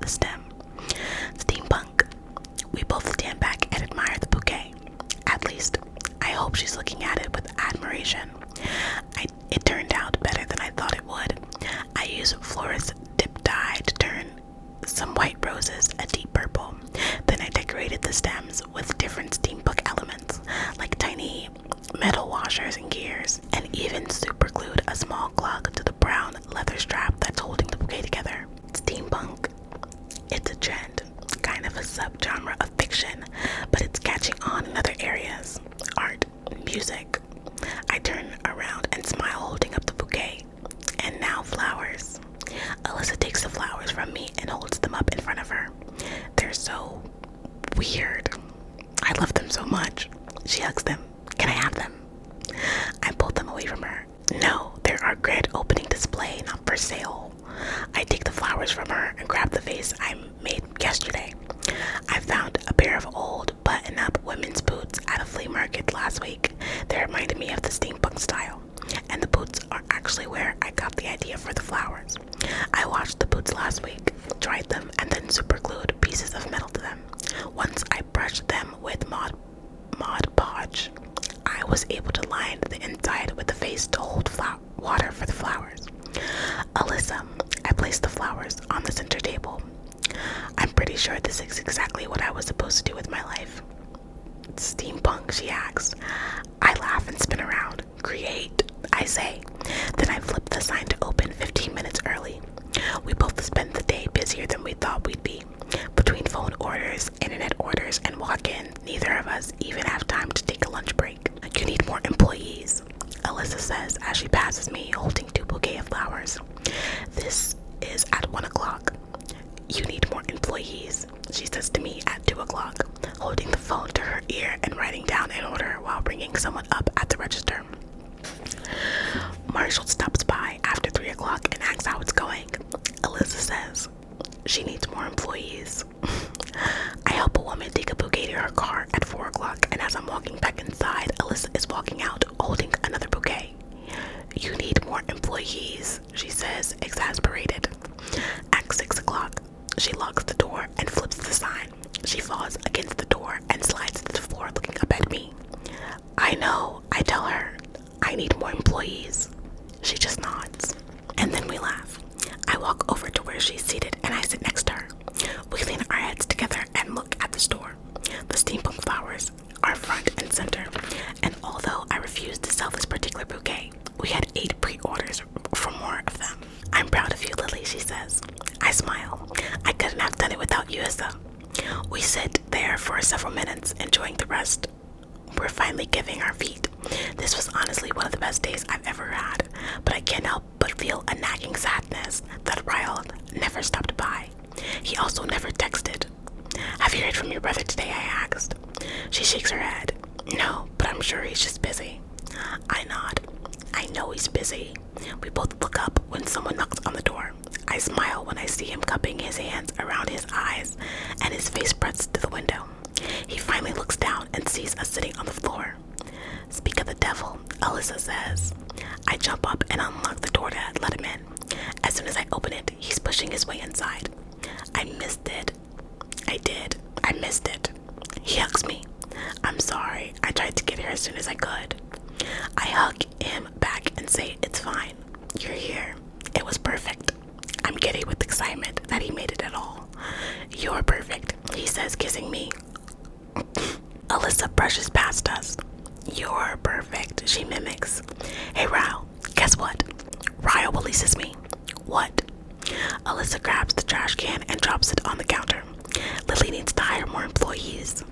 the stem. Steampunk. We both stand back and admire the bouquet. At least, I hope she's looking at it with admiration. It turned out better than I thought it would. I used florist dip dye to turn some white roses a deep purple. Then I decorated the stems with different steampunk elements, like tiny metal washers and gears, and even super glued a small clock to the brown leather strap that's holding the bouquet together. Steampunk. It's a trend, kind of a subgenre of fiction, but it's catching on in other areas. Art, music. I turn around and smile, holding up the bouquet. And now flowers. Alyssa takes the flowers from me and holds them up in front of her. They're so weird. I love them so much. She hugs them. Can I have them? I pulled them away from her. No, they're our grand opening display, not for sale. I take the flowers from her and grab the vase I made yesterday. I found a pair of old button-up women's boots at a flea market last week. They reminded me of the steampunk style, and the boots are actually where I got the idea for the flowers. I washed the boots last week, dried them, and then super glued pieces of metal to them. Once I brushed them with Mod Podge, I was able to line the inside with the vase to hold water for the flowers. Alyssa, I placed the flowers on the center table. I'm pretty sure this is exactly what I was supposed to do with my life. Steampunk, she asks. I laugh and spin around. Create, I say. Then I flip the sign to open 15 minutes early. We both spend the day busier than we thought we'd be. Between phone orders, internet orders, and walk-in, neither of us even have time to take a lunch break. You need more employees, Alyssa says as she passes me, holding 2 bouquets of flowers. This is at 1 o'clock. You need more employees, she says to me at 2 o'clock, holding the phone to her ear and writing down an order while bringing someone up at the register. Marshall stops by after 3 o'clock and asks how it's going. Alyssa says she needs more employees. I help a woman take a bouquet to her car at 4 o'clock, and as I'm walking back inside, Alyssa is walking out holding another bouquet. You need more employees, she says, exasperated. At 6 o'clock, she locks the door and flips the sign. She falls against the door and slides to the floor, looking up at me. I know, I tell her. I need more employees. She just nods. And then we laugh. I walk over to where she's seated and I sit next to her. We lean our heads together and look at the store. The steampunk flowers are front and center. And although I refused to sell this particular bouquet, we had 8 pre-orders for more of them. I'm proud of you, Lily, she says. I smile. I couldn't have done it without you, Issa. We sit there for several minutes, enjoying the rest. We're finally giving our feet. This was honestly one of the best days I've ever had, but I can't help but feel a nagging sadness that Ryle never stopped by. He also never texted. Have you heard from your brother today? I asked. She shakes her head. No, but I'm sure he's just busy. I nod. I know he's busy. We both look up when someone knocks on the door. I smile when I see him cupping his hands around his eyes and his face pressed to the window. He finally looks down and sees us sitting on the floor. Speak of the devil, Alyssa says. I jump up and unlock the door to let him in. As soon as I open it, he's pushing his way inside. I missed it. I did. I missed it. He hugs me. I'm sorry. I tried to get here as soon as I could. I hug him back and say, it's fine. You're here. It was perfect. I'm giddy with excitement that he made it at all. You're perfect, he says, kissing me. Alyssa brushes past us. You're perfect, she mimics. Hey, Ryle, guess what? Ryle releases me. What? Alyssa grabs the trash can and drops it on the counter. Lily needs to hire more employees.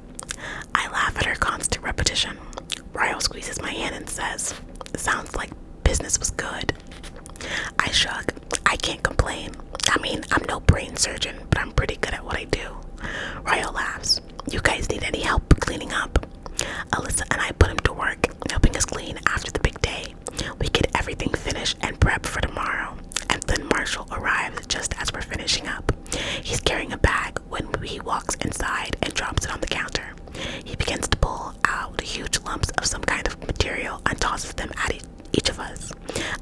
I laugh at her constant repetition. Ryle squeezes my hand and says, sounds like business was good. I shrug. I can't complain. I mean, I'm no brain surgeon, but I'm pretty good at what I do. Ryle laughs. You guys need any help cleaning up? Alyssa and I put him to work, helping us clean after the big day. We get everything finished and prep for tomorrow. And then Marshall arrives just as we're finishing up. He's carrying a bag when he walks inside and drops it on the counter. He begins to pull out huge lumps of some kind of material and tosses them at each of us.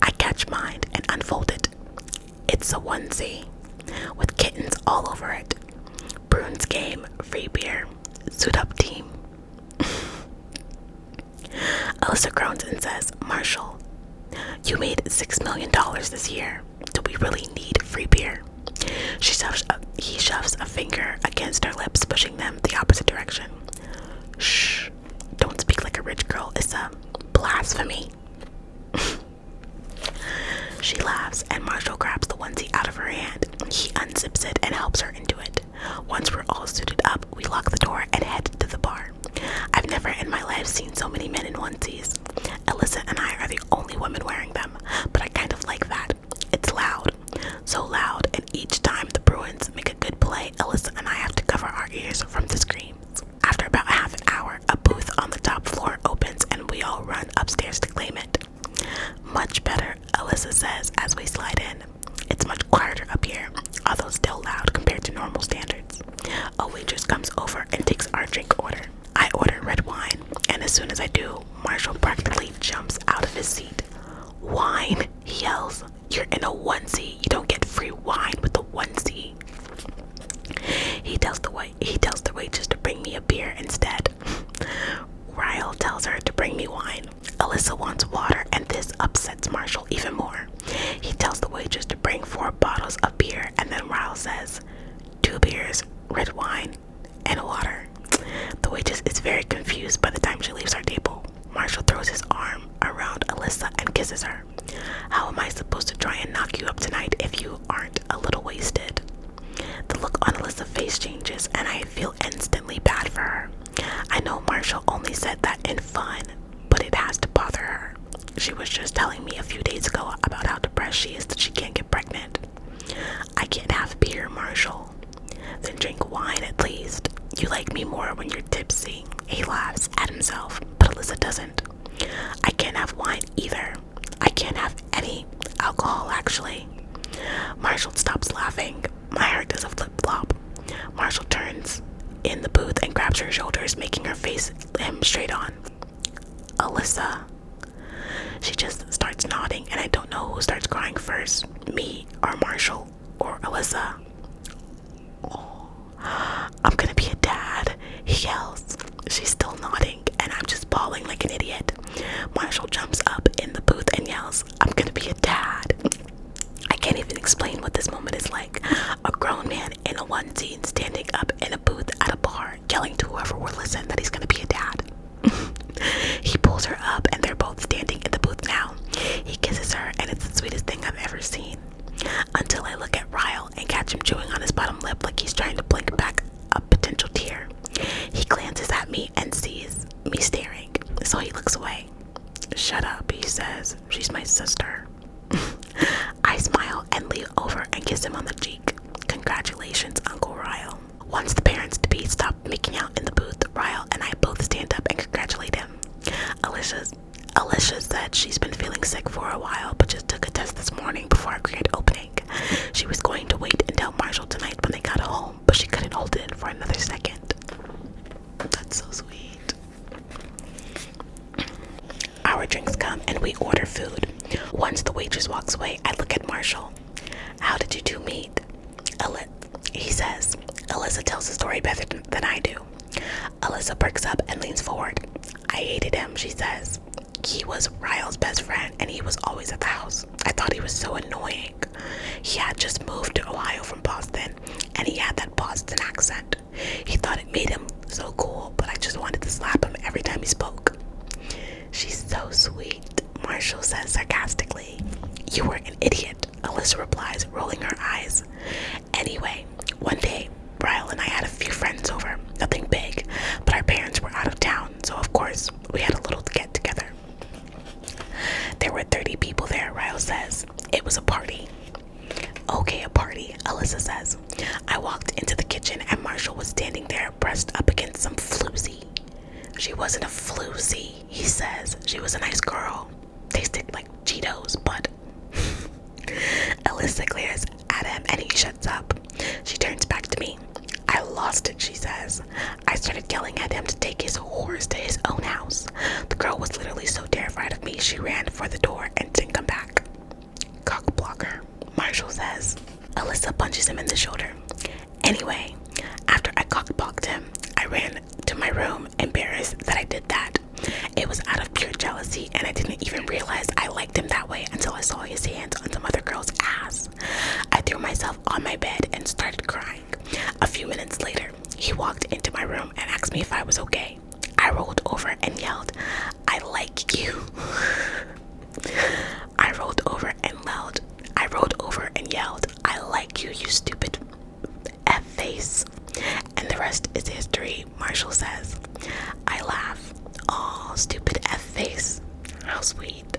I catch mine and unfold it. It's a onesie with kittens all over it. Bruins game, free beer, suit up team. Alyssa groans and says, Marshall, you made $6 million this year. Do we really need free beer? He shoves a finger against her lips, pushing them the opposite direction. Shh, don't speak like a rich girl. It's a blasphemy. She laughs, and Marshall grabs the onesie out of her hand. He unzips it and helps her into it. Once we're all suited up, we lock the door and head to the bar. I've never in my life seen so many men in onesies. Alyssa and I are the only women wearing them, but I kind of like that. It's loud. So loud, and each time the Bruins make a good play, Alyssa and I have to cover our ears from the screams. After about half an hour, a booth on the top floor opens and we all run upstairs to claim it. Much better, Alyssa says as we slide in. It's much quieter up here, although still loud compared to normal standards. A waitress comes over and takes our drink order. I order red wine, and as soon as I do, Marshall practically jumps out of his seat. Wine, he yells. You're in a onesie. You don't get free wine with the onesie. He tells the waitress to bring me a beer instead. Ryle tells her to bring me wine. Alyssa wants water, and this upsets Marshall even more. He tells the waitress to bring 4 bottles of beer, and then Ryle says, 2 beers, red wine, and water. The waitress is very confused by the time she leaves our table. Marshall throws his arm around Alyssa and kisses her. How am I supposed to try and knock you up tonight if you aren't a little wasted? The look on Alyssa's face changes, and I feel instantly bad for her. I know Marshall only said that in fun, but it has to bother her. She was just telling me a few days ago about how depressed she is that she can't get pregnant. I can't have beer, Marshall. Then drink wine at least. You like me more when you're tipsy. He laughs at himself, but Alyssa doesn't. I can't have wine either. I can't have any alcohol, actually. Marshall stops laughing. My heart does a flip-flop. Marshall turns in the booth and grabs her shoulders, making her face him straight on. Alyssa. She just starts nodding, and I don't know who starts crying first, me or Marshall or Alyssa. Oh, I'm gonna be a dad, he yells. She's still nodding, and I'm just bawling like an idiot. Marshall jumps up in the booth and yells, I'm gonna be a dad. I can't even explain what this moment is like. A grown man in a onesie standing up in a booth at a bar, yelling to whoever will listen that he's gonna be a dad. He pulls her up, and they're both standing in the booth now. He kisses her, and it's the sweetest thing I've ever seen. Until I look at Ryle and catch him chewing on his bottom lip like he's trying to blink back a potential tear. He glances at me and sees me staring, so he looks away. Shut up, he says. She's my sister. I smile and lean over and kiss him on the cheek. Congratulations, Uncle Ryle. Once the parents-to-be stop making out in the booth, Ryle and I both stand up and congratulate him. Alicia said she's been feeling sick for a while, but just took a test this morning before our grand opening. She was going to wait and tell Marshall tonight when they got home, but she couldn't hold it in for another second. That's so sweet. Our drinks come and we order food. Once the waitress walks away, I look at Marshall. How did you two meet? He says. Alyssa tells the story better than I do. Alyssa perks up and leans forward. I hated him, she says. He was Ryle's best friend, and he was always at the house. I thought he was so annoying. He had just moved to Ohio from Boston, and he had that Boston accent. He thought it made him so cool, but I just wanted to slap him every time he spoke. She's so sweet, Marshall says sarcastically. You were an idiot, Alyssa replies, rolling her eyes. Anyway, one day, Ryle and I had a few friends over, nothing big, but our parents were out of town, so of course, we had a little get-together. There were 30 people there, Ryle says. It was a party. Okay, a party, Alyssa says. I walked into the kitchen and Marshall was standing there pressed up against some floozy. She wasn't a floozy, he says. She was a nice girl. Tasted like Cheetos, but... Alyssa glares at him and he shuts up. She turns back to me. I lost it, she says. I started yelling at him to take his horse to his own house. The girl was literally so terrified of me, she ran for the door and didn't come back. Cock blocker, Marshall says. Alyssa punches him in the shoulder. Anyway, after I cockblocked him, I ran to my room, embarrassed that I did that. It was out of pure jealousy, and I didn't even realize I liked him that way until I saw his hands on some other girl's ass. I threw myself on my bed and started crying. A few minutes later, he walked into my room and asked me if I was okay. I rolled over and yelled, "I like you." I rolled over and yelled, "I like you, you stupid F face." And the rest is history, Marshall says. I laugh. "Aw, stupid F face. How sweet."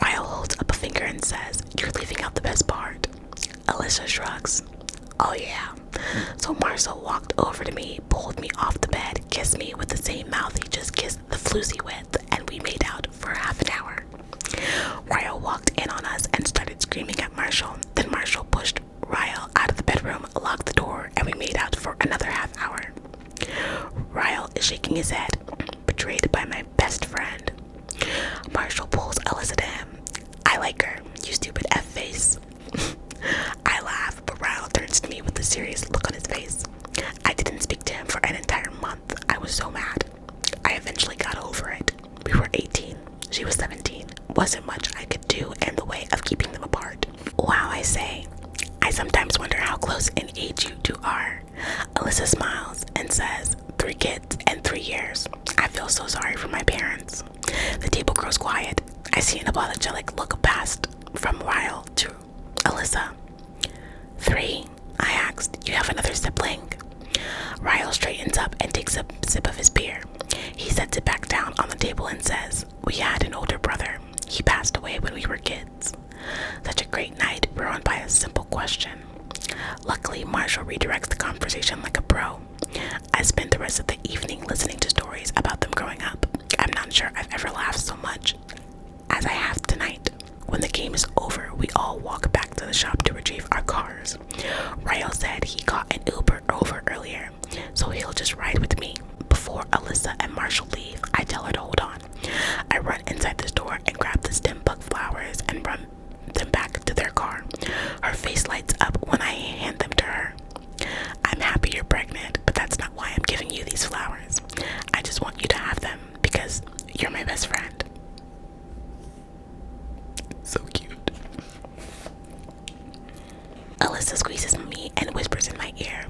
Ryle holds up a finger and says, "You're leaving out the best part." Alyssa shrugs. "Oh yeah." So Marshall walked over to me, pulled me off the bed, kissed me with the same mouth he just kissed the floozy with, and we made out for half an hour. Ryle walked in on us and started screaming at Marshall. Then Marshall pushed Ryle out of the bedroom, locked the door, and we made out for another half hour. Ryle is shaking his head, betrayed by my best friend. Marshall pulls Alyssa to him. "I like her, you stupid F face." I laugh, but Ryle turns to me with a serious look on his face. I didn't speak to him for an entire month. I was so mad. I eventually got over it. We were 18. She was 17. Wasn't much I could do in the way of keeping them apart. Wow, I say. I sometimes wonder how close in age you two are. Alyssa smiles and says, 3 kids and 3 years. I feel so sorry for my parents. The table grows quiet. I see an apologetic look passed from Ryle to Alyssa. 3? I asked. You have another sibling? Ryle straightens up and takes a sip of his beer. He sets it back down on the table and says, "We had an older brother. He passed away when we were kids." Such a great night ruined by a simple question. Luckily, Marshall redirects the conversation like a pro. I spent the rest of the evening listening to stories about them growing up. I'm not sure I've ever laughed so much as I have tonight. When the game is over, we all walk back to the shop to retrieve our cars. Ryle said he got an Uber over earlier, so he'll just ride with me. Before Alyssa and Marshall leave, I tell her to hold on. I run inside the store and grab the stem bug flowers and run them back to their car. Her face lights up when I hand them to her. "I'm happy you're pregnant, but that's not why I'm giving you these flowers. I just want you to have them because you're my best friend." So cute. Alyssa squeezes me and whispers in my ear,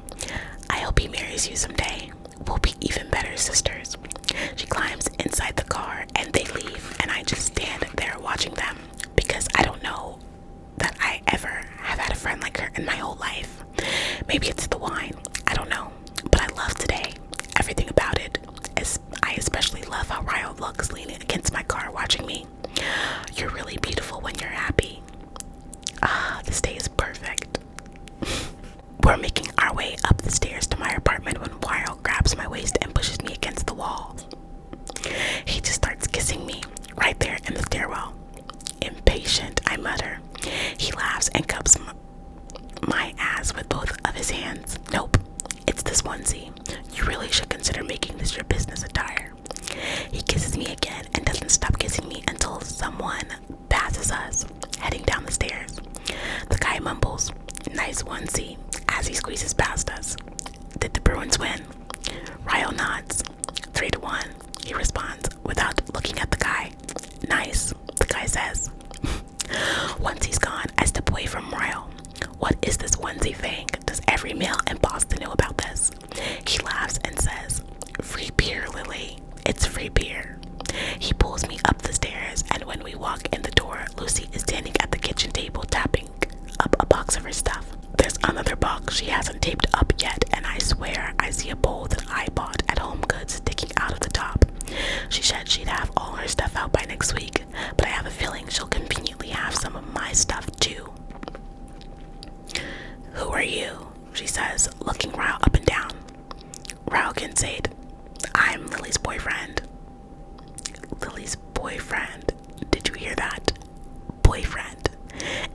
"I hope he marries you someday. We'll be even better sisters." She climbs inside the car and they leave, and I just stand there watching them because I don't know that I ever have had a friend like her in my whole life. Maybe it's the wine, I don't know, but I love today. Everything about it. I especially love how Ryle looks leaning against my car watching me. "You're really beautiful when you're happy." This day is perfect. We're making our way up the stairs to my apartment when Ryle grabs my waist and pushes me against the wall. He just starts kissing me right there in the stairwell. "Impatient," I mutter. He laughs and cups my ass with both of his hands. "Nope, it's this onesie. You really should consider making this your business attire." He kisses me again and doesn't stop kissing me until someone passes us, heading down the stairs. The guy mumbles, "Nice onesie," as he squeezes past us. "Did the Bruins win?" Ryle nods. 3-1, he responds without looking at the guy. "Nice," the guy says. Once he's gone, I step away from Ryle. "What is this onesie thing? Does every male in Boston know about this?" He laughs and says, "Free beer, Lily. It's free beer." He pulls me up the stairs, and when we walk in the door, Lucy is standing at the kitchen table tapping up a box of her stuff. There's another box she hasn't taped up yet, and I swear I see a bowl that I bought at Home Goods sticking out of the top. She said she'd have all her stuff out by next week, but I have a feeling she'll conveniently have some of my stuff too. "Who are you?" she says, looking Ryle up and down. Ryle can say it. "I'm Lily's boyfriend." Lily's boyfriend. Did you hear that? Boyfriend.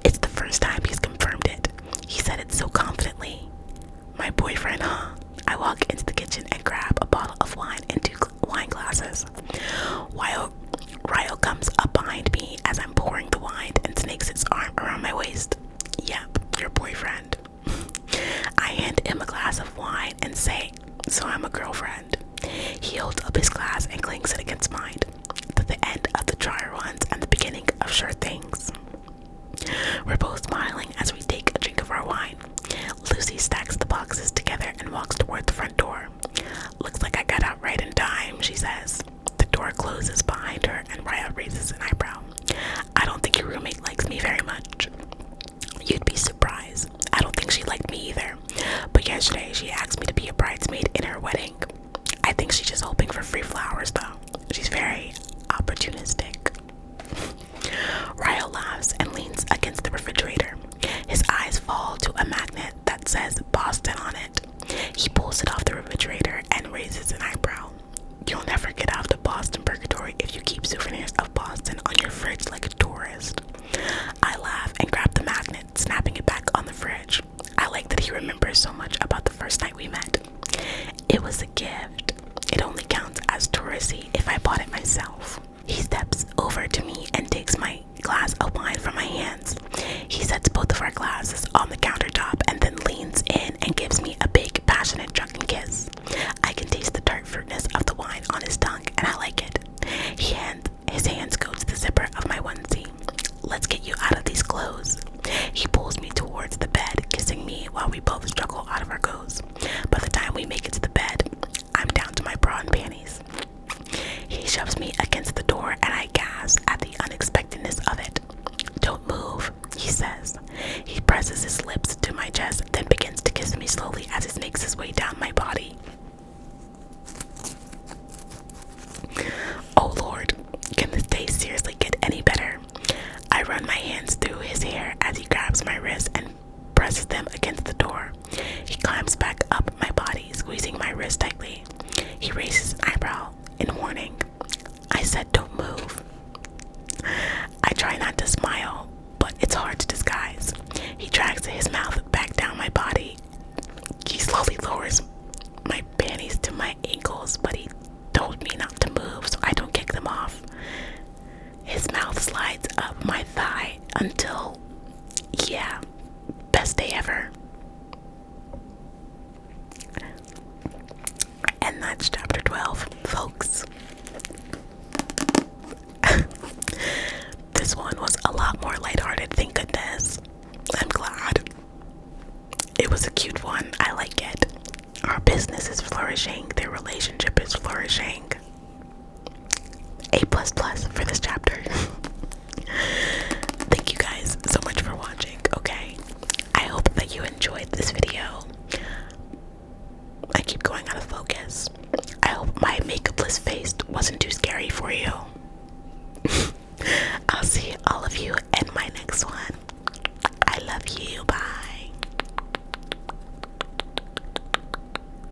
It's the first time he's confirmed it. He said it so confidently. "My boyfriend, huh?" I walk into the kitchen and grab a bottle of wine and 2 wine glasses. Ryle comes up behind me as I'm pouring the wine and snakes his arm around my waist. "Yep, your boyfriend." wine and say, "So I'm a girlfriend." He holds up his glass and clinks it against mine. The end of the dry runs and the beginning of sure things. We're both smiling as we take a drink of our wine. Lucy stacks the boxes together and walks toward the front door. "Looks like I got out right in time," she says. The door closes behind her and Raya raises an eyebrow. "I don't think your roommate likes me very much." "You'd be surprised. I don't think she liked me either. But yesterday she asked me to be a bridesmaid in her wedding. I think she's just hoping for free flowers though. She's very opportunistic." Ryle laughs and leans against the refrigerator. His eyes fall to a magnet that says Boston on it. He pulls it off the refrigerator and raises an eyebrow. "You'll never get out of Boston purgatory if you keep souvenirs of Boston on your fridge like a tourist." I laugh and grab the magnet, snapping it back on the fridge. I like that he remembers so much about the first night we met. It was a gift. It only counts as touristy if I bought it myself. He steps over to me and takes my glass of wine from my hands. He sets both of our glasses on the countertop and then leans in and gives me a big, passionate, drunken kiss. I can taste the tart fruitness of the wine on his tongue, and I like it. His hands go to the zipper of my onesie. "Let's get you out of these clothes." He pulls me towards the bed, kissing me while we both struggle out of our clothes. By the time we make it to the bed, I'm down to my bra and panties. He shoves me against the door and I gasp at the unexpectedness of it. "Don't move," he says. He presses his lips to my chest, then begins to kiss me slowly as he makes his way down my body. Oh Lord, can this day seriously get any better? I run my hands through his hair as he grabs my wrist and presses them against the door. He climbs back up my body, squeezing my wrist tightly. He raises an eyebrow in warning. I said, "Don't move." I try not to smile, but it's hard to disguise. He drags his mouth back down my body. He slowly lowers my panties to my ankles, but he told me not to move so I don't kick them off. His mouth slides up my thigh until, yeah, best day ever. And that's chapter 12, folks. This one was a lot more lighthearted, thank goodness. I'm glad. It was a cute one. I like it. Our business is flourishing. Their relationship is flourishing. A++ for this chapter. Thank you guys so much for watching, okay? I hope that you enjoyed this video. I keep going out of focus. I hope my makeupless face wasn't too scary for you. I'll see all of you in my next one. I love you. Bye.